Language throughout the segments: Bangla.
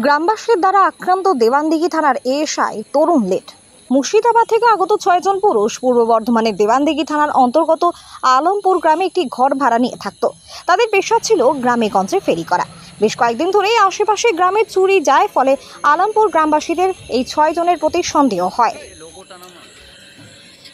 গ্রামবাসীর দ্বারা আক্রান্ত দেওয়ানদিঘি থানার এএসআই তরুণ লেট। মুর্শিদাবাদ থেকে আগত 6 জন পুরুষ পূর্ব বর্ধমানের দেওয়ানদিঘি থানার অন্তর্গত আলমপুর গ্রামে একটি ঘর ভাড়া নিয়ে থাকত। তাদের পেশা ছিল গ্রামে গঞ্জে ফেরি করা। বেশ কয়েকদিন ধরেই আশেপাশে গ্রামে চুরি যায়, ফলে আলমপুর গ্রামবাসীদের এই 6 জনের প্রতি সন্দেহ হয়।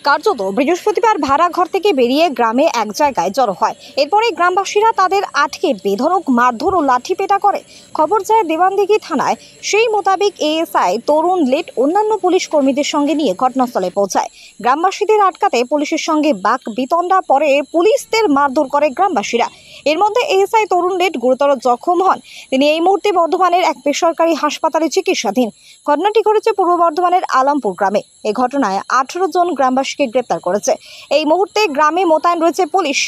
কার্যত বৃহস্পতিবার ভাড়া ঘর থেকে বেরিয়ে গ্রামে এক জায়গায় জড়ো হয়। এরপরে গ্রামবাসীরা তাদের আটকে বেধড়ক মারধর ও লাঠিপেটা করে। খবর যায় দেওয়ানদিঘি থানায়। সেই মোতাবেক এএসআই তরুণ লেট অন্যান্য পুলিশ কর্মীদের সঙ্গে নিয়ে ঘটনাস্থলে পৌঁছায়। গ্রামবাসীদের আটকাতে পুলিশের সঙ্গে বাক বিতণ্ডা পরে পুলিশদের মারধর করে গ্রামবাসীরা। এর মধ্যে এএসআই তরুণ লেট গুরুতর জখম হন। তিনি এই মুহূর্তে বর্ধমানের এক বেসরকারি হাসপাতালে চিকিৎসাধীন। ঘটনাটি ঘটেছে পূর্ব বর্ধমানের আলমপুর গ্রামে। এই ঘটনায় 18 জন গ্রামবাসীকে গ্রেপ্তার করেছে। এই মুহূর্তে গ্রামে মোতায়েন রয়েছে পুলিশ।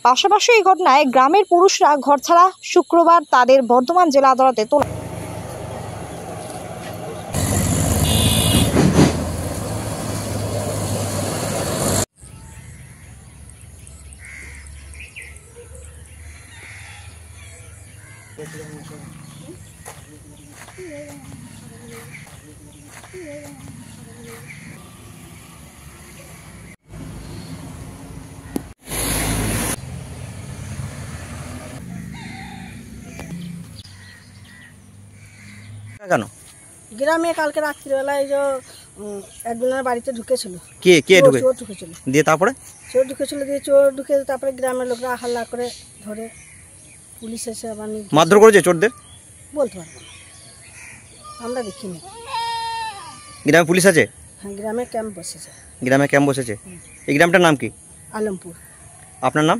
পাশাপাশি এই ঘটনায় গ্রামের পুরুষরা ঘর ছাড়া শুক্রবার তাদের বর্ধমান জেলা আদালতে তোলা। কেন গ্রামে কালকে রাত্রিবেলায় যে একজনের বাড়িতে ঢুকেছিল। কে কে ঢুকে চোর ঢুকেছিল, দিয়ে তারপরে চোর ঢুকেছিল, দিয়ে চোর ঢুকে তারপরে গ্রামের লোকরা হাল্লা করে ধরে পুলিশ এসে আবার মারধর করেছে চোরদের? বলতে পারবো না, আমরা দেখিনি। গ্রামে পুলিশ আছে? হ্যাঁ, গ্রামে ক্যাম্প বসেছে। গ্রামে ক্যাম্প বসেছে। এই গ্রামটার নাম কি? আলমপুর। আপনার নাম?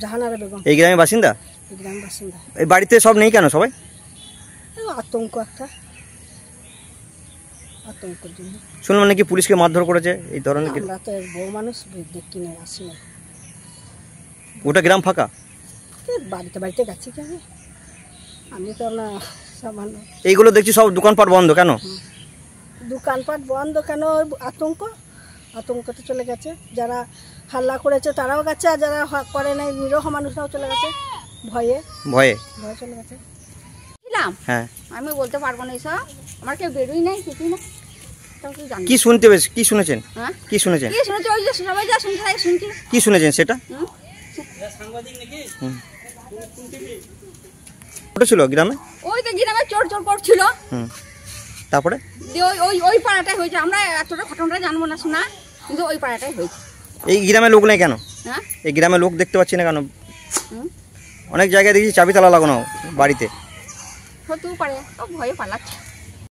জাহানারা বেগম। এই গ্রামের বাসিন্দা? এই গ্রাম বাসিন্দা। এই বাড়িতে সব নেই কেন সবাই? আতঙ্ক, একটা আতঙ্কের জন্য। শুনলাম নাকি পুলিশকে মারধর করেছে এই ধরনের। আমরা তো বউ মানুষ, দেখি না, আসি না। ওটা গ্রাম ফাঁকা? বাড়িতে বাড়িতে গেছি কি আমি তো না সামান্য। এইগুলো দেখছি সব দোকানপাট বন্ধ কেন? দোকানপাট বন্ধ কেন? আতঙ্কতে চলে গেছে। যারা হাল্লা করেছে তারাও গেছে, আর যারা করে নাই নিরহ মানুষরাও চলে গেছে ভয়ে ভয়ে চলে গেছে। হ্যাঁ, আমি বলতে পারবো না এসব, আমার কেউ বেরোই নাই, কিছুই না। কি শুনতে পেয়েছেন? কি শুনেছেন? কি শুনেছেন? কি শুনেছি? ওই যে সবাই যা শুনছে তাই শুনছি। কি শুনেছেন সেটা? ওটা ছিল গ্রামে? ওই তো গ্রামে চোর চোর করছিল। তারপরে ওই পাড়াটাই হয়েছে। আমরা এতটা ঘটনাটা জানবো না শোনা, কিন্তু ওই পাড়াটাই হয়েছে। এই গ্রামে লোক নেই কেন? হ্যাঁ, এই গ্রামে লোক দেখতে পাচ্ছি না কেন? অনেক জায়গায় দেখি চাবি তালা লাগানো বাড়িতে। হতেও পারে, ভয়ে পালাচ্ছে।